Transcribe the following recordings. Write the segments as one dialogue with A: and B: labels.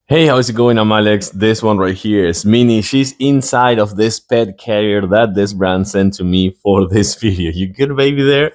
A: Hey, how's it going? I'm Alex. This one right here is Minnie. She's inside of this pet carrier that this brand sent to me for this video. You good, baby, there?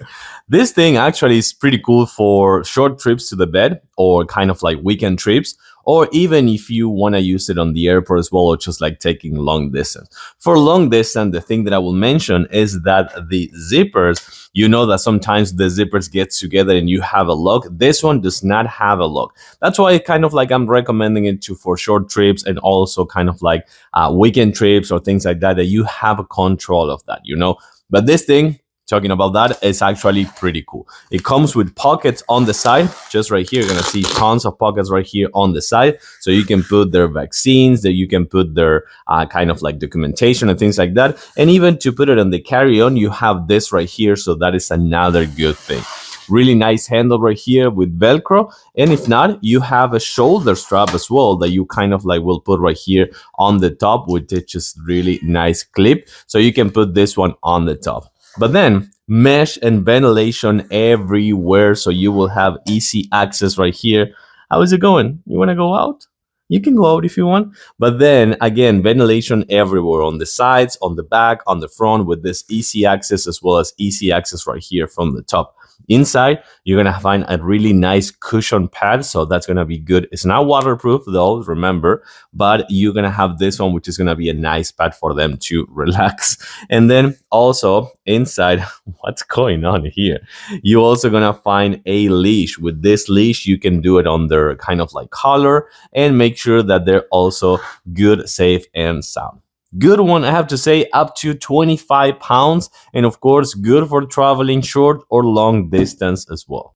A: This thing actually is pretty cool for short trips to the bed or kind of like weekend trips, or even if you want to use it on the airport as well, or just like taking long distance. For long distance, the thing that I will mention is that the zippers, you know that sometimes the zippers get together and you have a lock. This one does not have a lock. That's why kind of like I'm recommending it to for short trips and also kind of like weekend trips or things like that, that you have a control of that. But this thing, talking about that, is actually pretty cool. It comes with pockets on the side, just right here. You're gonna see tons of pockets right here on the side, so you can put their vaccines, that you can put their kind of like documentation and things like that. And even to put it on the carry-on, you have this right here, so that is another good thing. Really nice handle right here with Velcro. And if not, you have a shoulder strap as well that you kind of like will put right here on the top, with it just really nice clip. So you can put this one on the top. But then mesh and ventilation everywhere. So you will have easy access right here. How is it going? You want to go out? You can go out if you want. But then again, ventilation everywhere, on the sides, on the back, on the front, with this easy access, as well as easy access right here from the top. Inside, you're gonna find a really nice cushion pad, so that's gonna be good. It's not waterproof though, remember, but you're gonna have this one, which is gonna be a nice pad for them to relax. And then also inside, what's going on here? You're also gonna find a leash. With this leash, you can do it on their kind of like collar and make sure that they're also good, safe, and sound. Good one, I have to say, up to 25 pounds, and of course, good for traveling short or long distance as well.